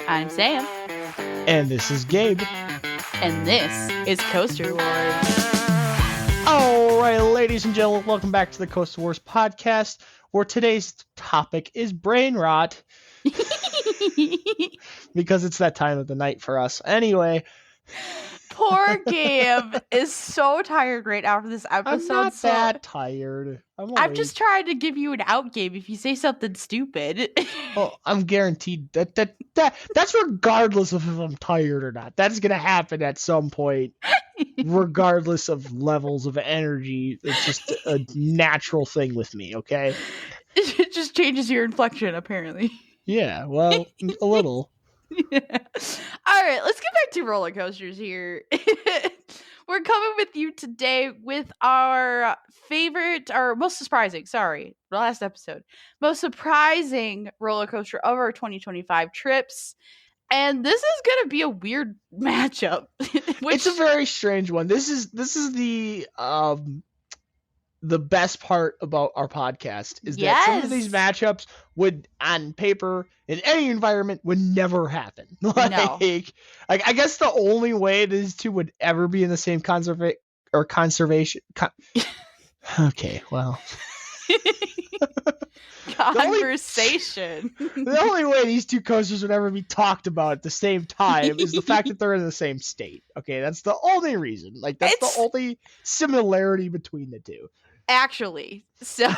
I'm Sam. And this is Gabe. And this is Coaster Wars. All right, ladies and gentlemen, welcome back to the Coaster Wars podcast, where today's topic is brain rot. Because it's that time of the night for us. Anyway. Poor Gabe is so tired right after this episode. I'm not that tired. I'm just trying to give you an out, Gabe, if you say something stupid. Well, I'm guaranteed that's regardless of if I'm tired or not. That's going to happen at some point, regardless of levels of energy. It's just a natural thing with me, okay? It just changes your inflection, apparently. Yeah, well, a little. Yeah. All right, let's get back to roller coasters here. We're coming with you today with our most surprising roller coaster of our 2025 trips. And this is going to be a weird matchup. It's a very strange one. This is the best part about our podcast is that some of these matchups would, on paper, in any environment, would never happen. No. I guess the only way these two would ever be in the same conservation. Okay, well. Conversation. The only way these two coasters would ever be talked about at the same time is the fact that they're in the same state. Okay, that's the only reason. That's the only similarity between the two. Actually, so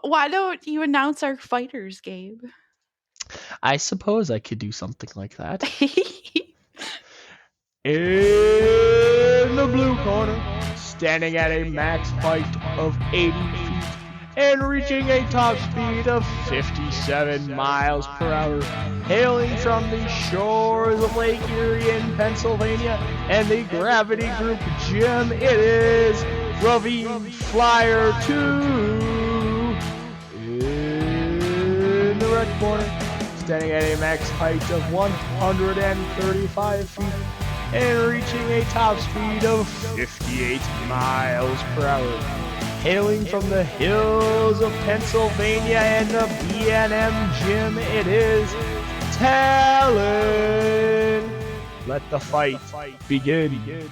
why don't you announce our fighters, Gabe? I suppose I could do something like that. In the blue corner, standing at a max height of 80 feet and reaching a top speed of 57 miles per hour, hailing from the shores of Lake Erie in Pennsylvania and the Gravity Group Gym, it is Ravine Flyer 2. In the red corner, standing at a max height of 135 feet and reaching a top speed of 58 miles per hour, hailing from the hills of Pennsylvania and the B&M Gym, it is Talon. Let the fight begin.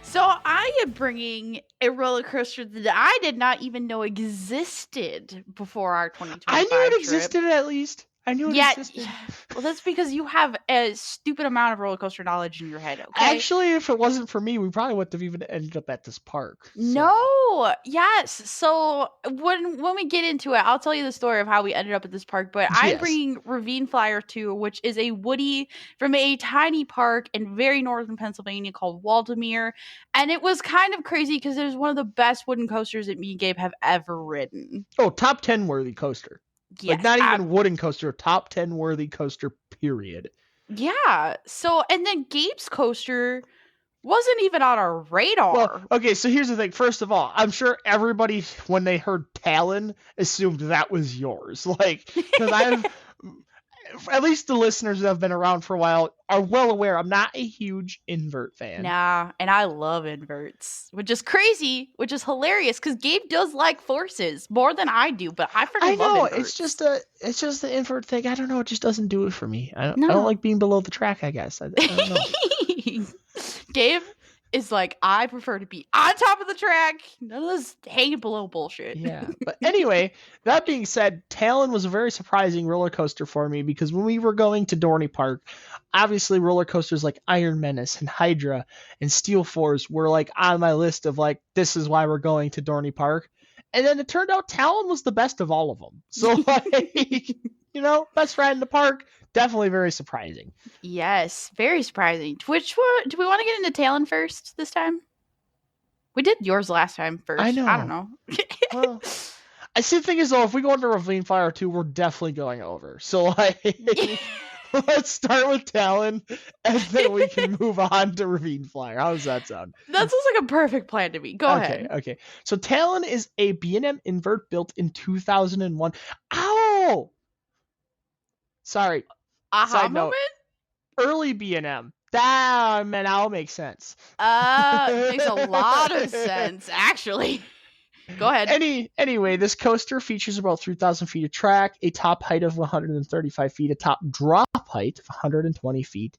So I am bringing a roller coaster that I did not even know existed before our 2025 I knew it trip. existed at least. I knew it existed. Well, that's because you have a stupid amount of roller coaster knowledge in your head, okay? Actually, if it wasn't for me, we probably wouldn't have even ended up at this park. So. No, yes. So when we get into it, I'll tell you the story of how we ended up at this park. But I'm bringing Ravine Flyer 2, which is a Woody from a tiny park in very northern Pennsylvania called Waldameer. And it was kind of crazy because it was one of the best wooden coasters that me and Gabe have ever ridden. Oh, top 10 worthy coaster. Yes, not even wooden coaster, top 10 worthy coaster, period. Yeah. So, and then Gabe's coaster wasn't even on our radar. Well, okay, so here's the thing. First of all, I'm sure everybody, when they heard Talon, assumed that was yours. Because I've, at least the listeners that have been around for a while are well aware I'm not a huge invert fan. Nah, and I love inverts, which is crazy, which is hilarious because Gabe does like forces more than I do, but I love inverts. It's just the invert thing. I don't know. It just doesn't do it for me. I don't like being below the track, I guess. I don't know. Gabe is like, I prefer to be on top of the track. None of this hanging below bullshit. Yeah. But anyway, that being said, Talon was a very surprising roller coaster for me because when we were going to Dorney Park, obviously roller coasters like Iron Menace and Hydra and Steel Force were on my list of this is why we're going to Dorney Park. And then it turned out Talon was the best of all of them. So best ride in the park. Definitely very surprising. Yes, very surprising. Which one? Do we want to get into Talon first this time? We did yours last time first. I know. I don't know. Well, I see the thing is, though, if we go into Ravine Flyer 2, we're definitely going over. So, let's start with Talon, and then we can move on to Ravine Flyer. How does that sound? That sounds like a perfect plan to me. Go ahead. Okay. So, Talon is a B&M invert built in 2001. Ow! Sorry. Aha moment? Early B&M. That now makes sense. Makes a lot of sense, actually. Go ahead. Anyway, this coaster features about 3,000 feet of track, a top height of 135 feet, a top drop height of 120 feet.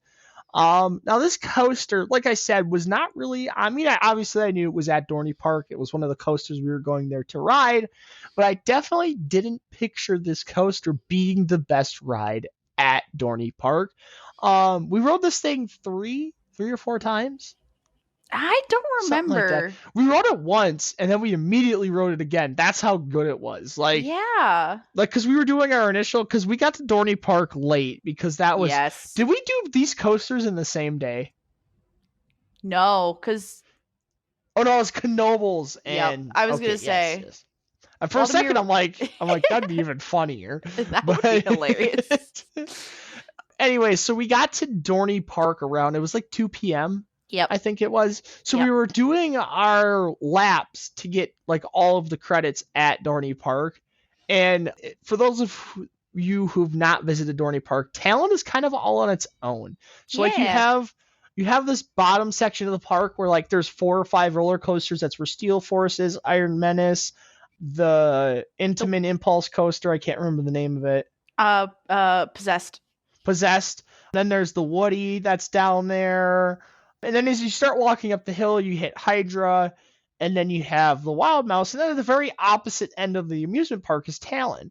Now this coaster, like I said, was not really. I mean, obviously I knew it was at Dorney Park. It was one of the coasters we were going there to ride, but I definitely didn't picture this coaster being the best ride at Dorney Park. We rode this thing three or four times. I don't Something like that. remember. We rode it once and then we immediately rode it again. That's how good it was. Yeah. Because we were doing our initial, because we got to Dorney Park late because that was. Yes. Did we do these coasters in the same day? No, because. Oh no, it was Knoebels and. Yep, I was gonna say. Yes. And for a second, I'm like, that'd be even funnier. That would be hilarious. Anyway, so we got to Dorney Park around. It was like 2 p.m. Yep. I think it was. So we were doing our laps to get like all of the credits at Dorney Park. And for those of you who've not visited Dorney Park, Talon is kind of all on its own. So like you have this bottom section of the park where like there's 4 or 5 roller coasters. That's where Steel Force is, Iron Menace, the Intamin Impulse coaster. I can't remember the name of it. Possessed. Then there's the Woody that's down there. And then as you start walking up the hill, you hit Hydra, and then you have the Wild Mouse, and then at the very opposite end of the amusement park is Talon.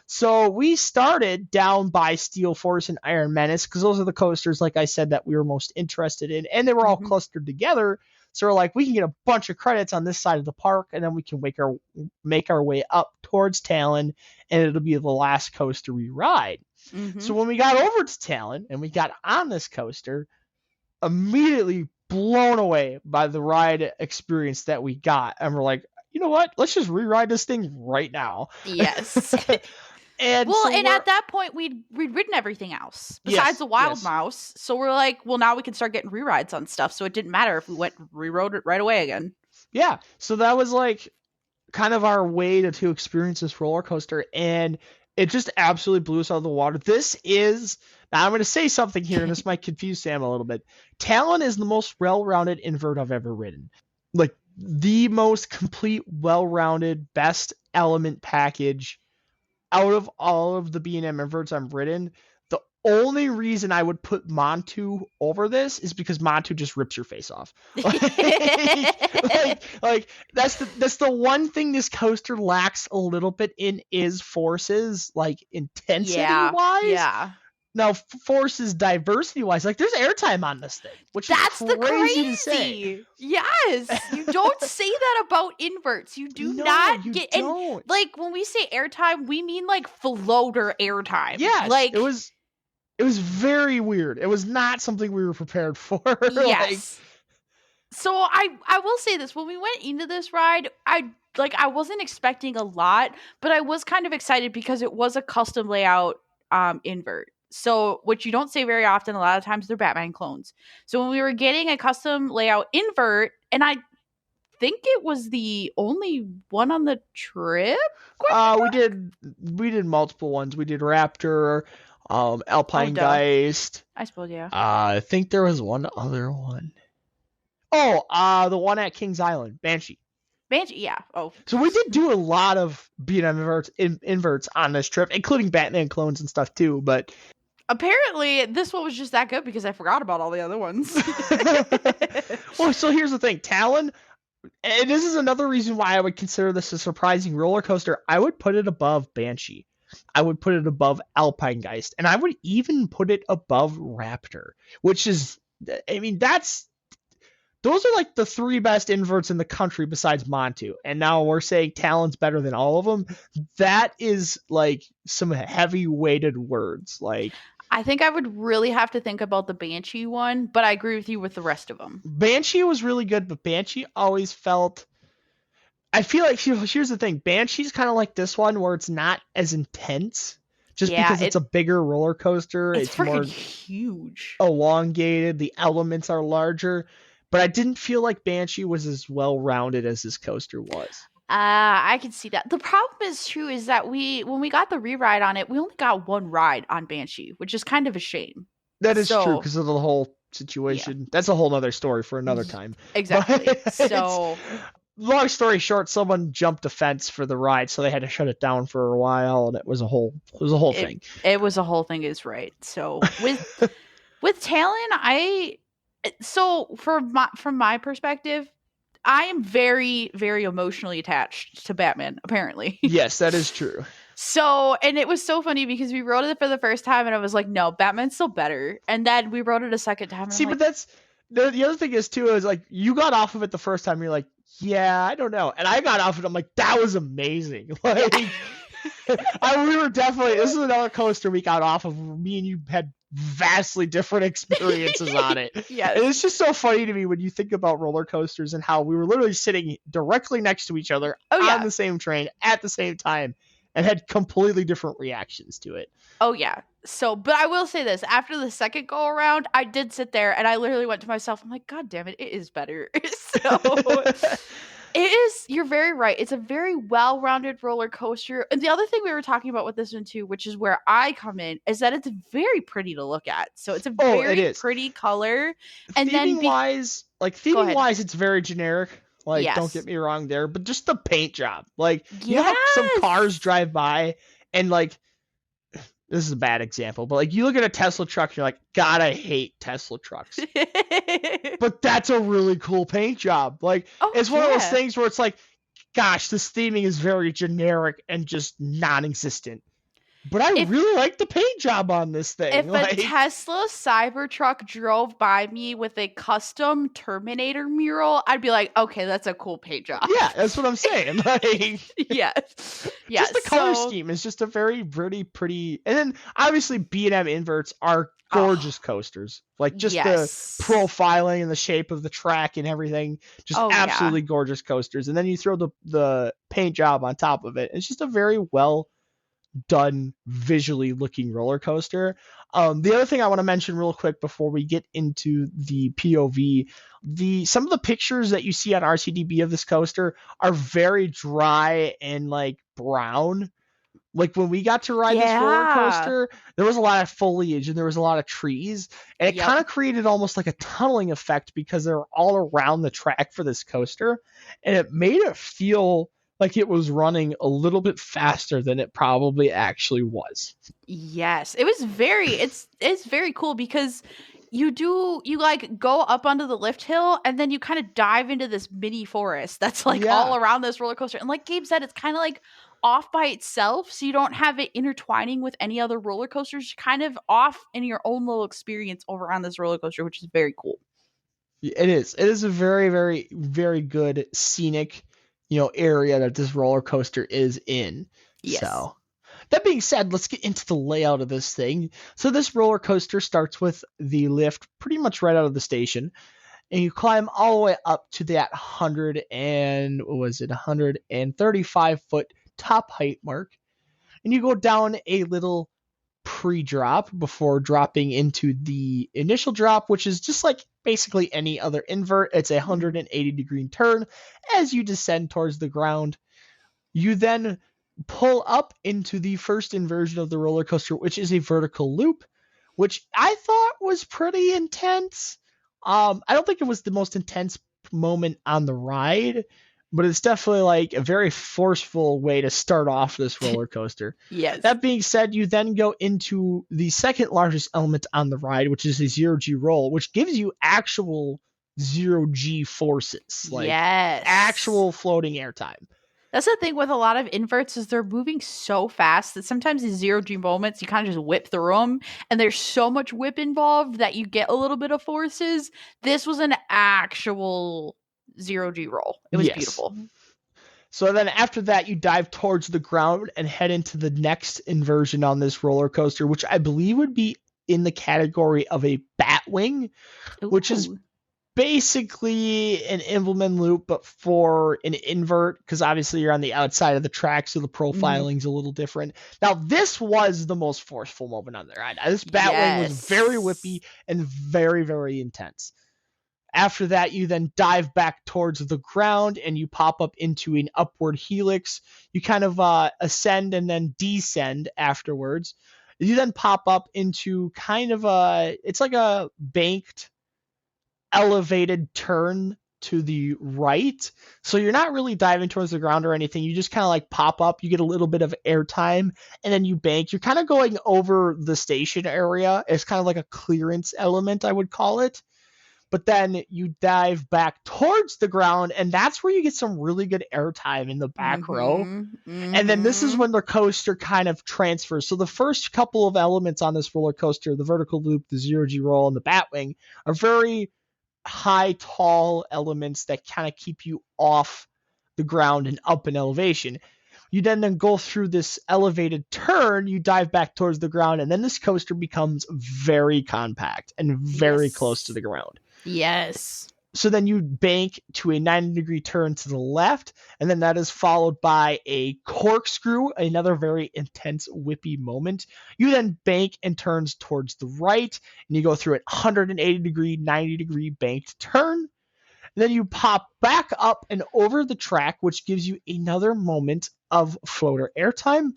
So we started down by Steel Force and Iron Menace, because those are the coasters, like I said, that we were most interested in, and they were all clustered together. So we're like, we can get a bunch of credits on this side of the park, and then we can make our way up towards Talon, and it'll be the last coaster we ride. Mm-hmm. So when we got over to Talon, and we got on this coaster, immediately blown away by the ride experience that we got, and we're like, you know what, let's just reride this thing right now. Yes. And at that point we'd ridden everything else besides the Wild Mouse, so we're like, well, now we can start getting rerides on stuff, so it didn't matter if we went and rerode it right away again. Yeah, so that was like kind of our way to experience this roller coaster, and it just absolutely blew us out of the water. Now I'm going to say something here, and this might confuse Sam a little bit. Talon is the most well-rounded invert I've ever ridden. Like, the most complete, well-rounded, best element package out of all of the B&M inverts I've ridden. The only reason I would put Montu over this is because Montu just rips your face off. like that's the one thing this coaster lacks a little bit in is forces, like intensity-wise. Yeah. Now, forces diversity-wise, like there's airtime on this thing, which that's is crazy to say. Yes, you don't say that about inverts. You do not get. Don't. And like when we say airtime, we mean like floater airtime. Yes, like it was very weird. It was not something we were prepared for. Yes. So I will say this: when we went into this ride, I wasn't expecting a lot, but I was kind of excited because it was a custom layout invert. So, which you don't say very often, a lot of times they're Batman clones. So when we were getting a custom layout invert, and I think it was the only one on the trip. We did multiple ones. We did Raptor, Alpine Geist. I suppose, yeah. I think there was one other one. Oh, the one at Kings Island, Banshee. Yeah. Oh. So we did do a lot of B&M inverts on this trip, including Batman clones and stuff too, but apparently this one was just that good because I forgot about all the other ones. Well, so here's the thing. Talon, and this is another reason why I would consider this a surprising roller coaster. I would put it above Banshee. I would put it above Alpine Geist, and I would even put it above Raptor, which is, I mean, those are like the 3 best inverts in the country besides Montu. And now we're saying Talon's better than all of them. That is like some heavy weighted words. Like, I think I would really have to think about the Banshee one, but I agree with you with the rest of them. Banshee was really good, but Banshee always felt, I feel like, here's the thing. Banshee's kind of like this one where it's not as intense. Just because it's a bigger roller coaster. It's more huge. Elongated. The elements are larger. But I didn't feel like Banshee was as well-rounded as this coaster was. I can see that. The problem is that when we got the re-ride on it, we only got one ride on Banshee, which is kind of a shame. That is true because of the whole situation. Yeah. That's a whole other story for another time. Exactly. So long story short, someone jumped a fence for the ride, so they had to shut it down for a while, and it was a whole It thing. it was a whole thing, is right. So with Talon, so from my perspective, I am very, very emotionally attached to Batman, apparently. Yes, that is true. So, and it was so funny because we wrote it for the first time and I was like, no, Batman's still better. And then we wrote it a second time and I'm See, but like, that's the other thing is too is like you got off of it the first time, you're like, yeah, I don't know, and I got off it, I'm like, that was amazing. yeah. Like, we were definitely, this is another coaster we got off of. Me and you had vastly different experiences on it. Yes. And it's just so funny to me when you think about roller coasters and how we were literally sitting directly next to each other on the same train at the same time and had completely different reactions to it. Oh yeah. So, but I will say this, after the second go around, I did sit there and I literally went to myself, I'm like, God damn it, it is better. So it is, you're very right. It's a very well-rounded roller coaster. And the other thing we were talking about with this one too, which is where I come in, is that it's very pretty to look at. So it's a Oh, it very is. pretty color. And theming then wise, go ahead. it's very generic. Like, don't get Yes. me wrong there, but just the paint job. Like, you know how some Yes. cars drive by and like, this is a bad example, but like you look at a Tesla truck, and you're like, God, I hate Tesla trucks. But that's a really cool paint job. Like, Oh, it's one of those yeah. things where it's like, gosh, this theming is very generic and just non-existent. But I really like the paint job on this thing. If Like, a Tesla Cybertruck drove by me with a custom Terminator mural, I'd be like, okay, that's a cool paint job. yeah, that's what I'm saying. Like, yes. just the color scheme is just a very pretty. And then obviously B&M inverts are gorgeous coasters. Like, just the profiling and the shape of the track and everything, just absolutely gorgeous coasters. And then you throw the paint job on top of it. It's just a very well done, visually looking roller coaster. The other thing I want to mention real quick before we get into the POV, some of the pictures that you see on RCDB of this coaster are very dry and like brown. Like, when we got to ride this roller coaster, there was a lot of foliage and there was a lot of trees, and it kind of created almost like a tunneling effect because they're all around the track for this coaster, and it made it feel like it was running a little bit faster than it probably actually was. Yes, it was it's very cool because you like go up onto the lift hill and then you kind of dive into this mini forest that's like all around this roller coaster. And like Gabe said, it's kind of like off by itself, so you don't have it intertwining with any other roller coasters. You're kind of off in your own little experience over on this roller coaster, which is very cool. It is a very, very, very good scenic, area that this roller coaster is in. Yes. So that being said, let's get into the layout of this thing. So this roller coaster starts with the lift pretty much right out of the station, and you climb all the way up to that 135 foot top height mark, and you go down a little pre-drop before dropping into the initial drop, which is just like basically any other invert. It's a 180-degree turn as you descend towards the ground. You then pull up into the first inversion of the roller coaster, which is a vertical loop, which I thought was pretty intense. I don't think it was the most intense moment on the ride, but it's definitely like a very forceful way to start off this roller coaster. Yes. That being said, you then go into the second largest element on the ride, which is a 0G roll, which gives you actual 0G forces, like actual floating airtime. That's the thing with a lot of inverts is they're moving so fast that sometimes these 0G moments, you kind of just whip through them, and there's so much whip involved that you get a little bit of forces. This was an actual 0G roll. It was beautiful. So then after that, you dive towards the ground and head into the next inversion on this roller coaster, which I believe would be in the category of a Batwing, which is basically an Immelman loop, but for an invert, because obviously you're on the outside of the track, so the profiling's a little different. Now, this was the most forceful moment on the ride. This Batwing was very whippy and very, very intense. After that, you then dive back towards the ground and you pop up into an upward helix. You kind of ascend and then descend afterwards. You then pop up into kind of it's like a banked elevated turn to the right. So you're not really diving towards the ground or anything. You just kind of like pop up, you get a little bit of airtime, and then you bank. You're kind of going over the station area. It's kind of like a clearance element, I would call it. But then you dive back towards the ground, and that's where you get some really good airtime in the back row. And then this is when the coaster kind of transfers. So the first couple of elements on this roller coaster, the vertical loop, the zero-G roll, and the batwing, are very high, tall elements that kind of keep you off the ground and up in elevation. You then go through this elevated turn, you dive back towards the ground, and then this coaster becomes very compact and very close to the ground. Yes. So then you bank to a 90-degree turn to the left, and then that is followed by a corkscrew, another very intense whippy moment. You then bank and turns towards the right, and you go through a 180-degree, 90-degree banked turn. And then you pop back up and over the track, which gives you another moment of floater airtime,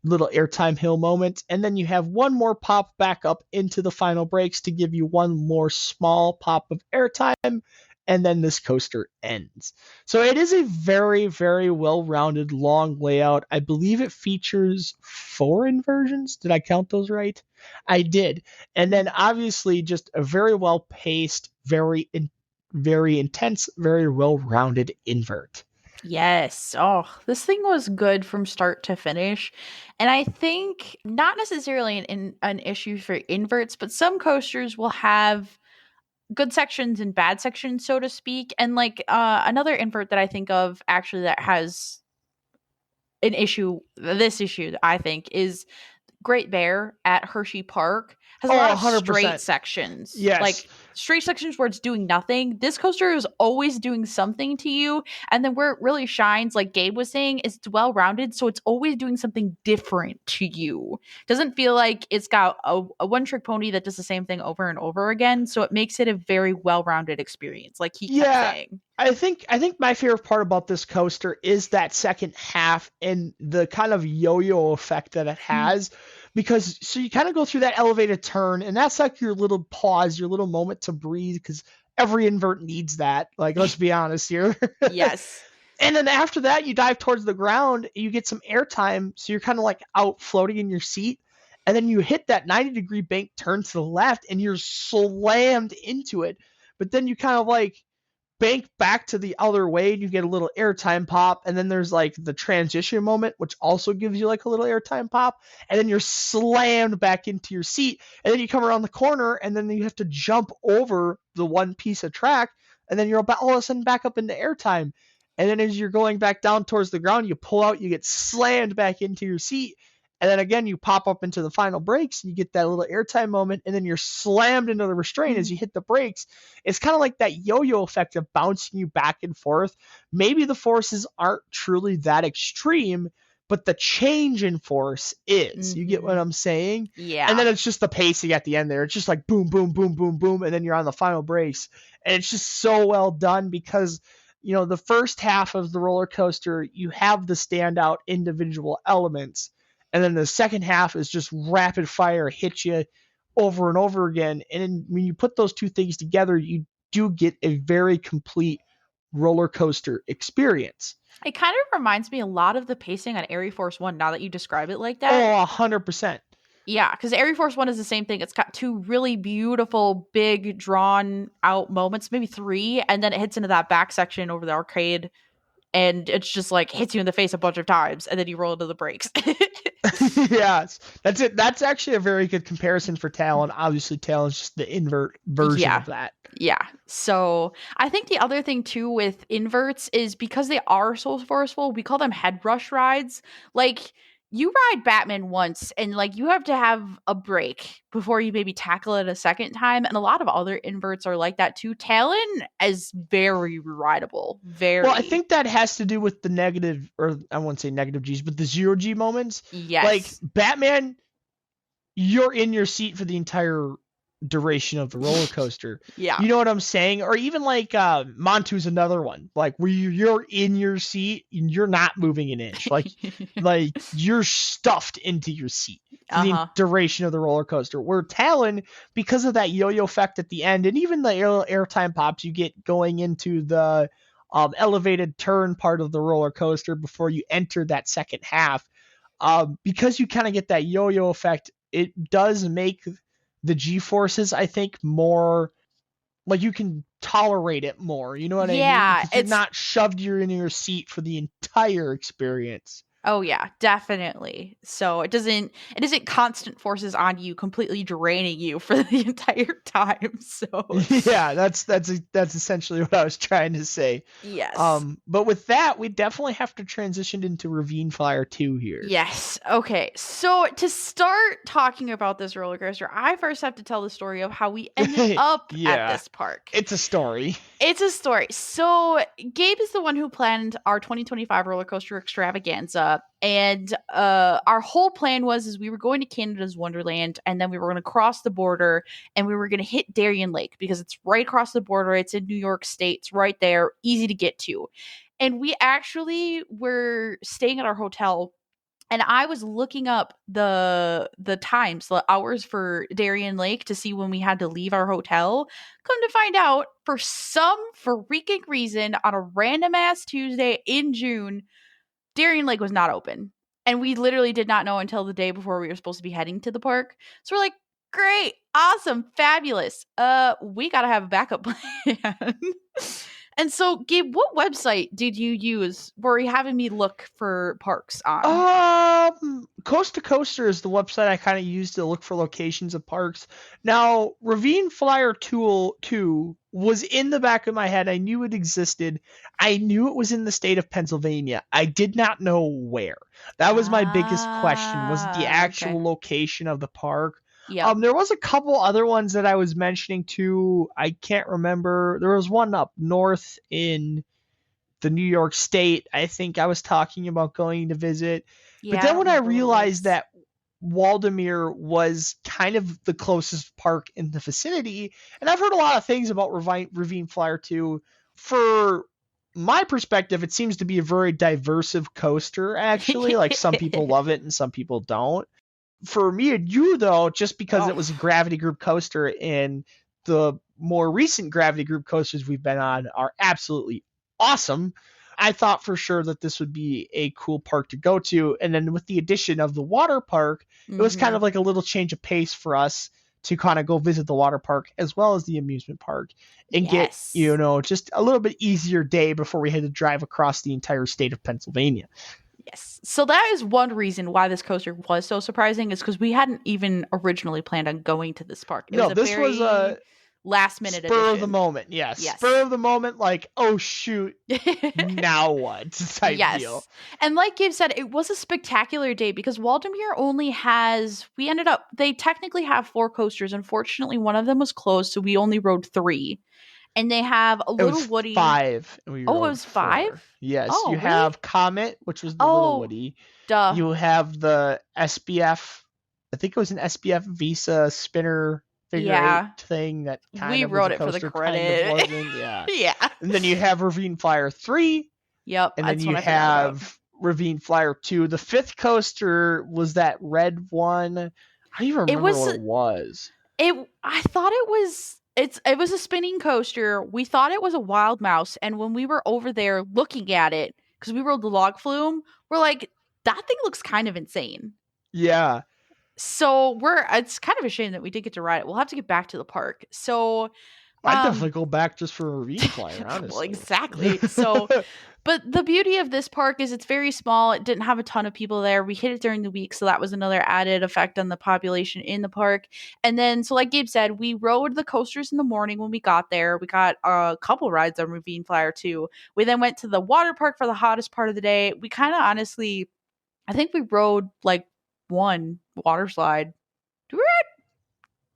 little airtime hill moment, and then you have one more pop back up into the final brakes to give you one more small pop of airtime, and then this coaster ends. So it is a very, very well-rounded, long layout. I believe it features 4 inversions. Did I count those right? I did. And then obviously just a very well-paced, very intense, very well-rounded invert. Yes. Oh, this thing was good from start to finish. And I think not necessarily an issue for inverts, but some coasters will have good sections and bad sections, so to speak. And like another invert that I think of actually that has this issue, I think, is Great Bear at Hershey Park has a lot of 100%. straight sections. Yes. Like straight sections where it's doing nothing. This coaster is always doing something to you. And then where it really shines, like Gabe was saying, is it's well rounded. So it's always doing something different to you. Doesn't feel like it's got a one trick pony that does the same thing over and over again. So it makes it a very well rounded experience, like he kept saying. I think my favorite part about this coaster is that second half and the kind of yo-yo effect that it has. Because so you kind of go through that elevated turn, and that's like your little pause, your little moment to breathe, because every invert needs that. Like, let's be honest here. Yes. And then after that, you dive towards the ground, you get some airtime, so you're kind of like out floating in your seat. And then you hit that 90-degree bank turn to the left, and you're slammed into it. But then you kind of like bank back to the other way, and you get a little airtime pop, and then there's like the transition moment, which also gives you like a little airtime pop, and then you're slammed back into your seat, and then you come around the corner, and then you have to jump over the one piece of track, and then you're all of a sudden back up into airtime. And then as you're going back down towards the ground, you pull out, you get slammed back into your seat, and then again you pop up into the final brakes, and you get that little airtime moment, and then you're slammed into the restraint as you hit the brakes. It's kind of like that yo-yo effect of bouncing you back and forth. Maybe the forces aren't truly that extreme, but the change in force is. You get what I'm saying? Yeah. And then it's just the pacing at the end there. It's just like boom, boom, boom, boom, boom, and then you're on the final brakes. And it's just so well done because, you know, the first half of the roller coaster, you have the standout individual elements. And then the second half is just rapid fire, hit you over and over again. And when you put those two things together, you do get a very complete roller coaster experience. It kind of reminds me a lot of the pacing on Air Force One now that you describe it like that. Oh, 100%. Yeah, because Air Force One is the same thing. It's got 2 really beautiful, big, drawn out moments, maybe 3, and then it hits into that back section over the arcade, and it's just like hits you in the face a bunch of times, and then you roll into the brakes. Yes, that's it. That's actually a very good comparison for Talon. Obviously, Talon's just the invert version of that. Yeah. So I think the other thing too with inverts is because they are so forceful, we call them head rush rides. Like you ride Batman once and like you have to have a break before you maybe tackle it a second time. And a lot of other inverts are like that too. Talon is very rideable. Very. Well, I think that has to do with the negative, or I won't say negative G's, but the zero G moments. Yes. Like Batman, you're in your seat for the entire duration of the roller coaster. Yeah. You know what I'm saying? Or even like Montu's another one. Like where you're in your seat and you're not moving an inch. Like you're stuffed into your seat. for the Uh-huh. duration of the roller coaster. Where Talon, because of that yo-yo effect at the end, and even the airtime pops you get going into the elevated turn part of the roller coaster before you enter that second half, because you kind of get that yo-yo effect, it does make the G-forces, I think, more like you can tolerate it more. You know what I mean? Yeah, Because you're not shoved in your seat for the entire experience. oh yeah, definitely. So it isn't constant forces on you completely draining you for the entire time. So Yeah, that's essentially what I was trying to say. yes. But with that, we definitely have to transition into Ravine Flyer 2 here. Yes. Okay. So to start talking about this roller coaster, I first have to tell the story of how we ended up at Yeah, this park. it's a story. It's a story. So Gabe is the one who planned our 2025 roller coaster extravaganza, and our whole plan was is we were going to Canada's Wonderland, and then we were going to cross the border, and we were going to hit Darien Lake because it's right across the border. It's in New York State. It's right there, easy to get to. And we actually were staying at our hotel, and I was looking up the times, the hours for Darien Lake to see when we had to leave our hotel. Come to find out, for some freaking reason, on a random ass Tuesday in June, Darien Lake was not open. And we literally did not know until the day before we were supposed to be heading to the park. So we're like, great, awesome, fabulous. We gotta have a backup plan. And so, Gabe, what website did you use? Were you having me look for parks on? Coast to Coaster is the website I kind of use to look for locations of parks. Now, Ravine Flyer Tool 2 was in the back of my head. I knew it existed. I knew it was in the state of Pennsylvania. I did not know where. That was my biggest question, was the Okay. actual location of the park. Yep. There was a couple other ones that I was mentioning too. I can't remember. There was one up north in the New York State. I think I was talking about going to visit. But Yeah, I then don't when I remember what it realized was. that Waldemere was kind of the closest park in the vicinity, and I've heard a lot of things about Ravine Flyer 2. For my perspective, it seems to be a very diversive coaster, actually. Like some people love it and some people don't. For me and you, though, just because it Oh, was a gravity group coaster and the more recent gravity group coasters we've been on are absolutely awesome, I thought for sure that this would be a cool park to go to. And then with the addition of the water park, it was kind mm-hmm. of like a little change of pace for us to kind of go visit the water park as well as the amusement park and get, Yes. just a little bit easier day before we had to drive across the entire state of Pennsylvania. Yes. So that is one reason why this coaster was so surprising, is because we hadn't even originally planned on going to this park. It was No, a this was a very last minute spur of the addition. moment. Yes, spur Yes. of the moment, like, oh shoot, now what type deal. Yes. And like Gabe said, it was a spectacular day because Waldemere only has, they technically have four coasters. Unfortunately, one of them was closed, so we only rode three. And they have a It little was Woody. 5 and we Oh, it rode was five? 4. Yes, you Oh, really? have Comet, which was the little Oh, Woody. duh. You have the SBF, I think it was an SBF Visa spinner figure eight Yeah. thing that kind We of was a wrote it for the coaster, kind of credit. wasn't. Yeah. Yeah. And then you have Ravine Flyer 3, Yep, and then that's you one I forgot about. have Ravine Flyer 2. The fifth coaster was that red one. I don't even It remember was what it was. I thought it was a spinning coaster. We thought it was a wild mouse, and when we were over there looking at it, because we rode the log flume, we're like, that thing looks kind of insane. Yeah. So it's kind of a shame that we did get to ride it. We'll have to get back to the park. So I'd definitely um go back just for a Ravine Flyer, well, honestly. exactly. So but the beauty of this park is it's very small. It didn't have a ton of people there. We hit it during the week, so that was another added effect on the population in the park. And then, so like Gabe said, we rode the coasters in the morning when we got there. We got a couple rides on Ravine Flyer too. We then went to the water park for the hottest part of the day. We kind of honestly, I think we rode like one water slide. Did we ride?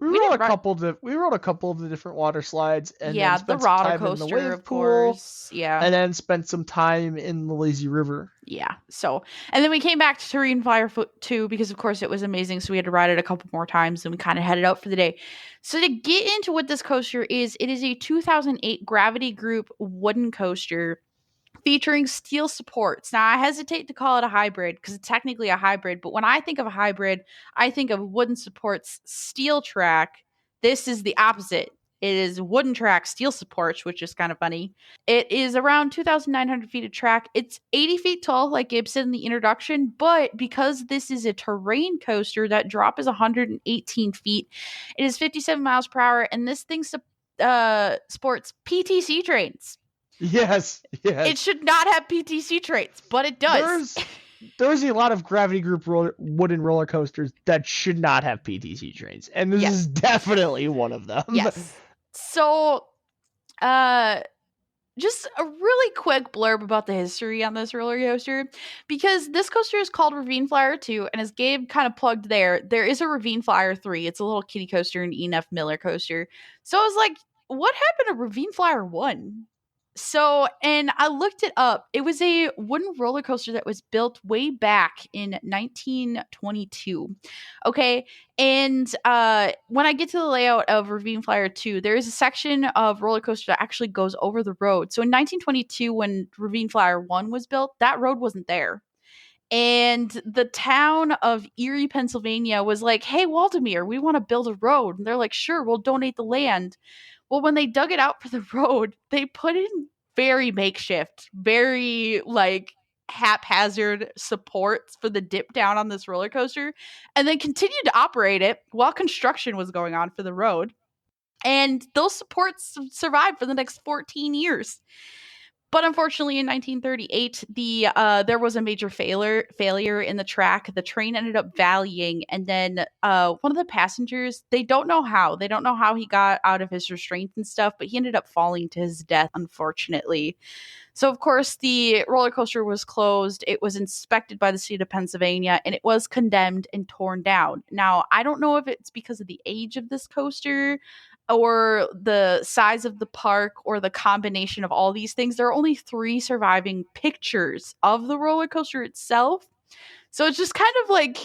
We didn't ride. We rode a couple of the different water slides and then Yeah, the spent some roller time in the coaster, wave of pool course. Yeah. and then spent some time in the lazy river. Yeah. So, and then we came back to Terrain Firefoot too because, of course, it was amazing. So we had to ride it a couple more times, and we kind of headed out for the day. So to get into what this coaster is, it is a 2008 Gravity Group wooden coaster. featuring steel supports. Now, I hesitate to call it a hybrid because it's technically a hybrid, but when I think of a hybrid, I think of wooden supports, steel track. This is the opposite. It is wooden track, steel supports, which is kind of funny. It is around 2,900 feet of track. It's 80 feet tall, like Gabe said in the introduction, but because this is a terrain coaster, that drop is 118 feet. It is 57 miles per hour, and this thing sports PTC trains. Yes. It should not have PTC trains, but it does. There's a lot of Gravity Group wooden roller coasters that should not have PTC trains, and this is definitely one of them. Yes. So, just a really quick blurb about the history on this roller coaster, because this coaster is called Ravine Flyer 2, and as Gabe kind of plugged there is a Ravine Flyer 3. It's a little kiddie coaster, an E&F Miller coaster. So I was like, what happened to Ravine Flyer 1? So, and I looked it up. It was a wooden roller coaster that was built way back in 1922. Okay. And when I get to the layout of Ravine Flyer 2, there is a section of roller coaster that actually goes over the road. So in 1922, when Ravine Flyer 1 was built, that road wasn't there. And the town of Erie, Pennsylvania was like, hey, Waldemar, we want to build a road. And they're like, sure, we'll donate the land. Well, when they dug it out for the road, they put in very makeshift, very like haphazard supports for the dip down on this roller coaster, and then continued to operate it while construction was going on for the road. And those supports survived for the next 14 years. But unfortunately, in 1938, there was a major failure in the track. The train ended up valleying, and then one of the passengers, they don't know how he got out of his restraints and stuff, but he ended up falling to his death, unfortunately. So, of course, the roller coaster was closed. It was inspected by the state of Pennsylvania, and it was condemned and torn down. Now, I don't know if it's because of the age of this coaster or the size of the park or the combination of all these things. There are only 3 surviving pictures of the roller coaster itself. So it's just kind of like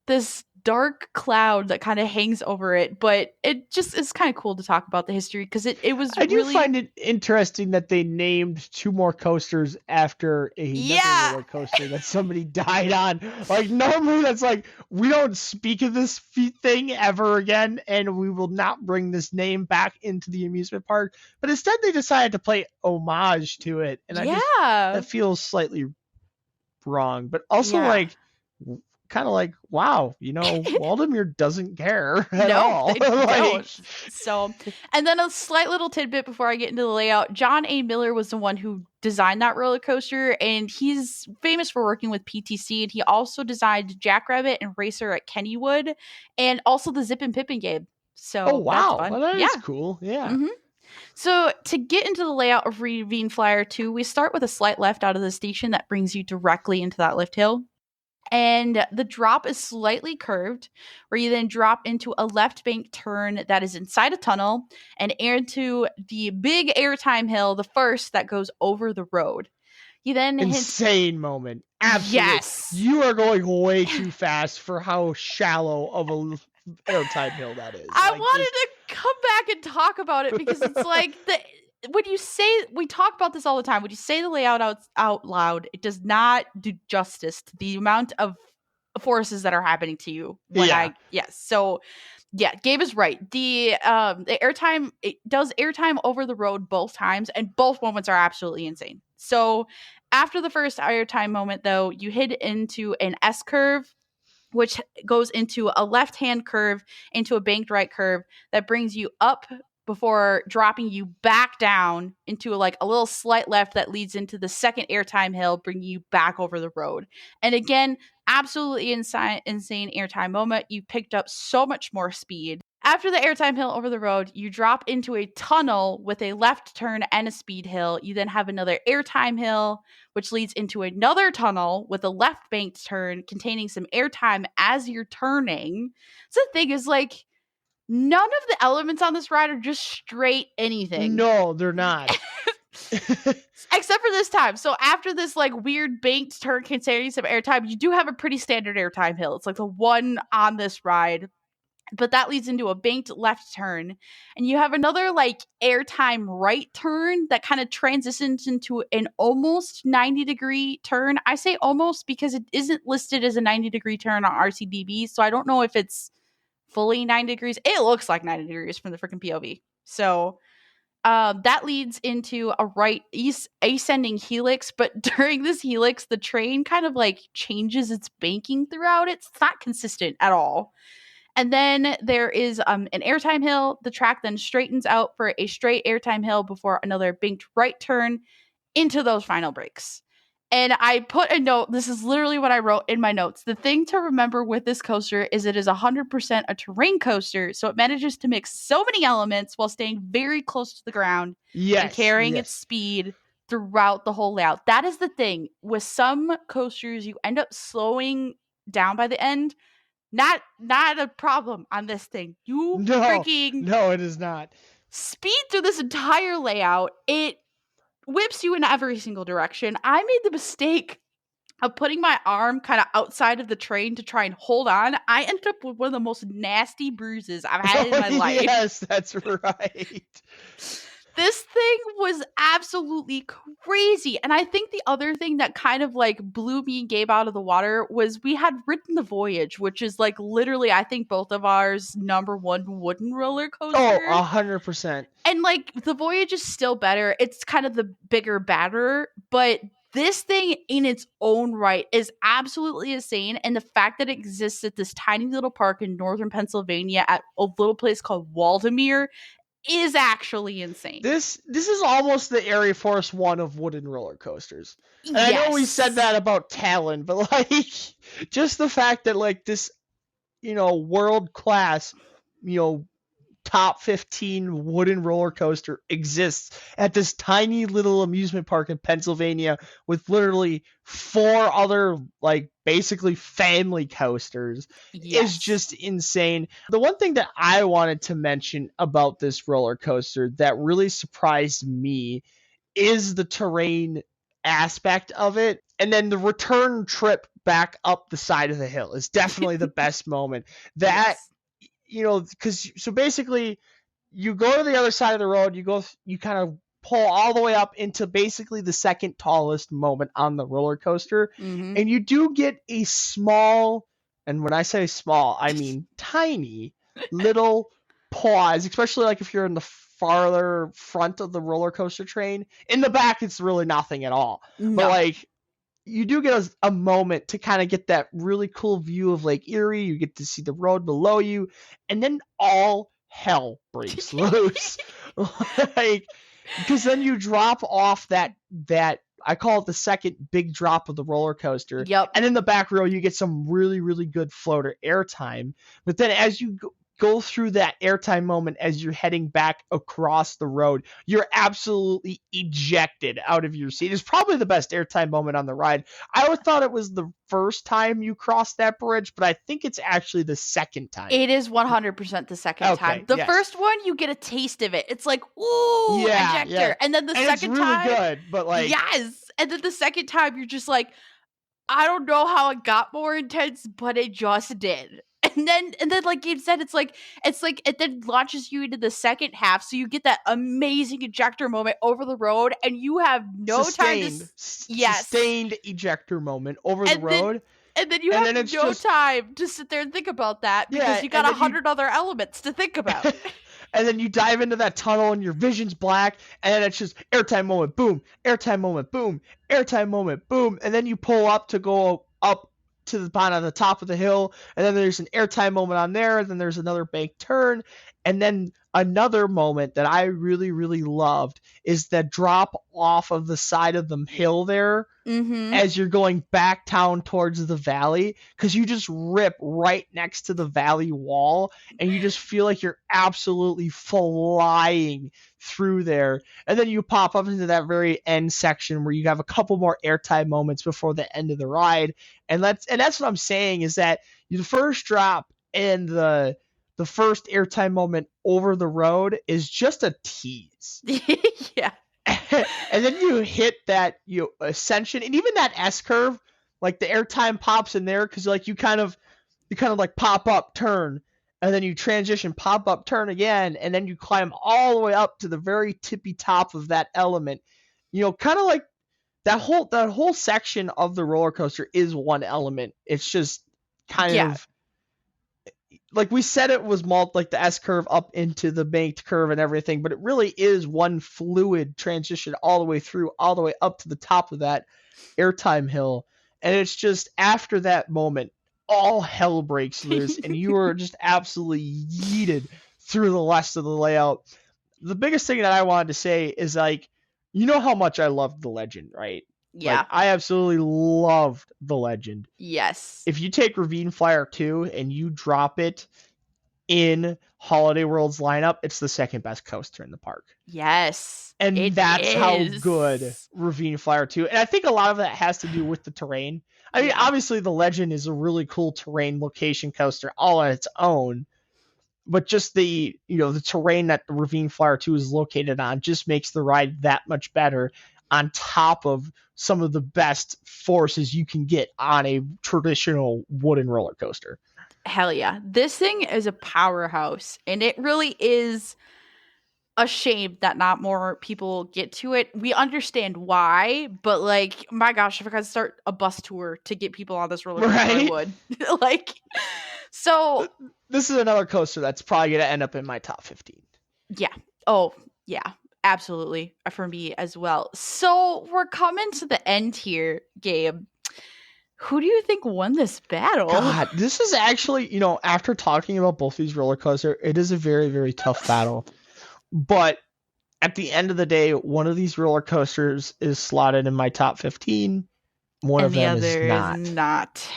this dark cloud that kind of hangs over it, but it just is kind of cool to talk about the history because it was I do find it interesting that they named 2 more coasters after another roller coaster that somebody died on. Like, normally that's like, we don't speak of this thing ever again, and we will not bring this name back into the amusement park. But instead they decided to play homage to it, and that feels slightly wrong. But also like, kind of like, wow, Waldemar doesn't care at all. They don't. So, and then a slight little tidbit before I get into the layout. John A. Miller was the one who designed that roller coaster, and he's famous for working with PTC, and he also designed Jackrabbit and Racer at Kennywood, and also the Zip and Pippin Gabe. So, oh wow, that's fun. Well, that is cool. Yeah. Mm-hmm. So to get into the layout of Ravine Flyer 2, we start with a slight left out of the station that brings you directly into that lift hill. And the drop is slightly curved, where you then drop into a left bank turn that is inside a tunnel and into the big airtime hill, the first that goes over the road. You then insane moment. Absolutely. Yes. You are going way too fast for how shallow of a airtime hill that is. I wanted to come back and talk about it because it's like when you say, we talk about this all the time, when you say the layout out loud, it does not do justice to the amount of forces that are happening to you So Gabe is right. The airtime, it does airtime over the road both times, and both moments are absolutely insane. So after the first airtime moment, though, you hit into an S curve, which goes into a left-hand curve, into a banked right curve that brings you up before dropping you back down into like a little slight left that leads into the second airtime hill, bringing you back over the road. And again, absolutely insane airtime moment. You picked up so much more speed. After the airtime hill over the road, you drop into a tunnel with a left turn and a speed hill. You then have another airtime hill, which leads into another tunnel with a left banked turn containing some airtime as you're turning. So the thing is, like, none of the elements on this ride are just straight anything. No, they're not. Except for this time. So after this like weird banked turn containing some airtime, you do have a pretty standard airtime hill. It's like the one on this ride. but that leads into a banked left turn, and you have another like airtime right turn that kind of transitions into an almost 90-degree turn. I say almost because it isn't listed as a 90-degree turn on RCDB, so I don't know if it's fully 90 degrees. It looks like 90 degrees from the freaking POV. So that leads into a right east ascending helix, but during this helix, the train kind of like changes its banking throughout. It's not consistent at all. And then there is an airtime hill. The track then straightens out for a straight airtime hill before another banked right turn into those final breaks. And I put a note. This is literally what I wrote in my notes. The thing to remember with this coaster is it is 100% a terrain coaster. So it manages to mix so many elements while staying very close to the ground and carrying its speed throughout the whole layout. That is the thing. With some coasters, you end up slowing down by the end. Not a problem on this thing. No, it is not. Speed through this entire layout. It whips you in every single direction. I made the mistake of putting my arm kind of outside of the train to try and hold on. I ended up with one of the most nasty bruises I've had in my life. Yes, that's right. This thing was absolutely crazy. And I think the other thing that kind of like blew me and Gabe out of the water was we had ridden the Voyage, which is like literally, I think both of ours number one wooden roller coaster. Oh, 100%. And like the Voyage is still better. It's kind of the bigger, badder, but this thing in its own right is absolutely insane. And the fact that it exists at this tiny little park in northern Pennsylvania at a little place called Waldemere is actually insane. This is almost the Air Force One of wooden roller coasters. And yes. I know we said that about Talon, but like just the fact that like this, world class, top 15 wooden roller coaster exists at this tiny little amusement park in Pennsylvania with literally 4 other like basically family coasters is just insane. The one thing that I wanted to mention about this roller coaster that really surprised me is the terrain aspect of it. And then the return trip back up the side of the hill is definitely the best moment. That because so basically you go to the other side of the road, you kind of pull all the way up into basically the second tallest moment on the roller coaster, and you do get a small, and when I say small, I mean tiny little pause, especially like if you're in the farther front of the roller coaster train. In the back, it's really nothing at all. No. But like you do get a moment to kind of get that really cool view of Lake Erie. You get to see the road below you, and then all hell breaks loose. Like, because then you drop off that I call it the second big drop of the roller coaster. Yep. And in the back row, you get some really, really good floater airtime. But then as you go through that airtime moment as you're heading back across the road, you're absolutely ejected out of your seat. It's probably the best airtime moment on the ride. I always thought it was the first time you crossed that bridge, but I think it's actually the second time. It is 100% the second time. The first one, you get a taste of it. It's like, ooh, ejector. Yeah. And then the second it's really good, but like... Yes. And then the second time, you're just like, I don't know how it got more intense, but it just did. And then like Gabe said, it's like it then launches you into the second half, so you get that amazing ejector moment over the road, and you have no time to sustained ejector moment over the road. And then you have no time to sit there and think about that because you got 100 other elements to think about. And then you dive into that tunnel and your vision's black, and then it's just airtime moment, boom, airtime moment, boom, airtime moment, boom, and then you pull up to go up to the bottom of the top of the hill, and then there's an airtime moment on there, and then there's another bank turn, and then another moment that I really, really loved is that drop off of the side of the hill there as you're going back down towards the valley, because you just rip right next to the valley wall, and you just feel like you're absolutely flying through there. And then you pop up into that very end section where you have a couple more airtime moments before the end of the ride. And that's what I'm saying is that the first drop and the first airtime moment over the road is just a tease. Yeah. And then you hit that ascension, and even that S curve, like the airtime pops in there because like you kind of like pop up, turn, and then you transition, pop up, turn again, and then you climb all the way up to the very tippy top of that element. Kind of like that whole section of the roller coaster is one element. It's just kind of like we said, it was like the S curve up into the banked curve and everything, but it really is one fluid transition all the way through, all the way up to the top of that airtime hill. And it's just after that moment, all hell breaks loose, and you are just absolutely yeeted through the rest of the layout. The biggest thing that I wanted to say is how much I loved the Legend, right? Yeah. I absolutely loved the Legend. Yes. If you take Ravine Flyer 2 and you drop it in Holiday World's lineup, it's the second best coaster in the park. Yes. And that's how good Ravine Flyer 2. And I think a lot of that has to do with the terrain. I mean, obviously the Legend is a really cool terrain location coaster all on its own. But just the terrain that the Ravine Flyer 2 is located on just makes the ride that much better, on top of some of the best forces you can get on a traditional wooden roller coaster. Hell yeah. This thing is a powerhouse, and it really is a shame that not more people get to it. We understand why, but my gosh, if I could start a bus tour to get people on this roller coaster, I would. So this is another coaster that's probably going to end up in my top 15. Yeah. Oh, yeah. Absolutely. For me as well. So we're coming to the end here, Gabe. Who do you think won this battle? God, this is actually, after talking about both these roller coasters, it is a very, very tough battle. But at the end of the day, one of these roller coasters is slotted in my top 15. One of them is not.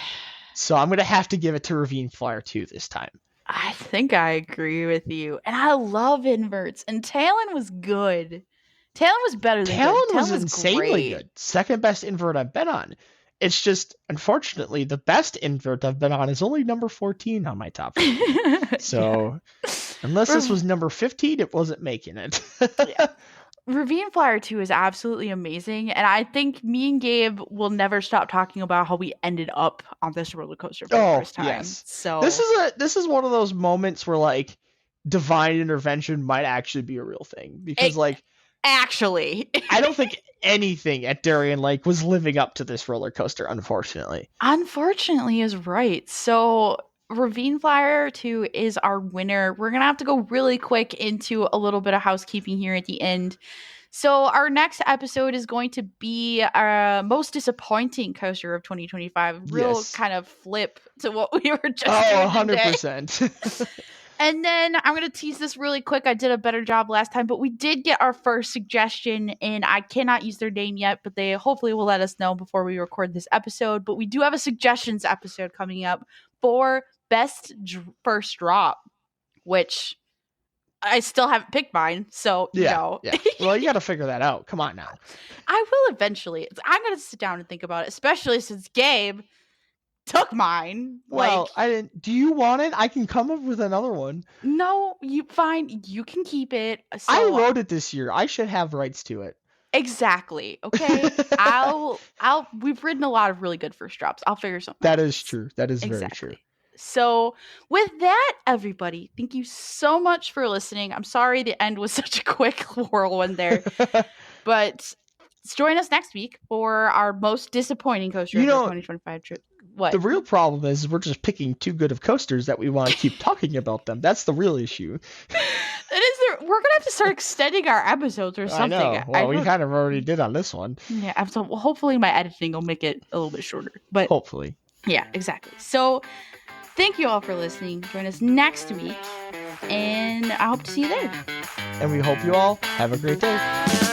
So I'm going to have to give it to Ravine Flyer 2 this time. I think I agree with you. And I love inverts. And Talon was good. Talon was better than Talon good. was insanely good. Second best invert I've been on. It's just, unfortunately, the best invert I've been on is only number 14 on my top 15. So, unless this was number 15, it wasn't making it. Ravine Flyer 2 is absolutely amazing. And I think me and Gabe will never stop talking about how we ended up on this roller coaster for the first time. Yes. So this is one of those moments where divine intervention might actually be a real thing. Because actually, I don't think anything at Darien Lake was living up to this roller coaster, unfortunately. Unfortunately is right. So Ravine Flyer 2 is our winner. We're going to have to go really quick into a little bit of housekeeping here at the end. So our next episode is going to be our most disappointing coaster of 2025. Real kind of flip to what we were just doing 100%. And then I'm going to tease this really quick. I did a better job last time, but we did get our first suggestion, and I cannot use their name yet, but they hopefully will let us know before we record this episode. But we do have a suggestions episode coming up for best first drop, which I still haven't picked mine. So, yeah. Well, you got to figure that out. Come on now. I will eventually. I'm going to sit down and think about it, especially since Gabe took mine. Well, I didn't. Do you want it? I can come up with another one. No, you fine. You can keep it. So, I wrote it this year. I should have rights to it. Exactly. Okay. We've written a lot of really good first drops. I'll figure something out. That is true. That is very true. So with that, everybody, thank you so much for listening. I'm sorry the end was such a quick whirlwind there, but join us next week for our most disappointing coaster of the 2025 trip. What? The real problem is we're just picking too good of coasters that we want to keep talking about them. That's the real issue. We're going to have to start extending our episodes or something. I know. Well, we kind of already did on this one. Yeah. So hopefully my editing will make it a little bit shorter. But hopefully. Yeah, exactly. So thank you all for listening. Join us next week. And I hope to see you there. And we hope you all have a great day.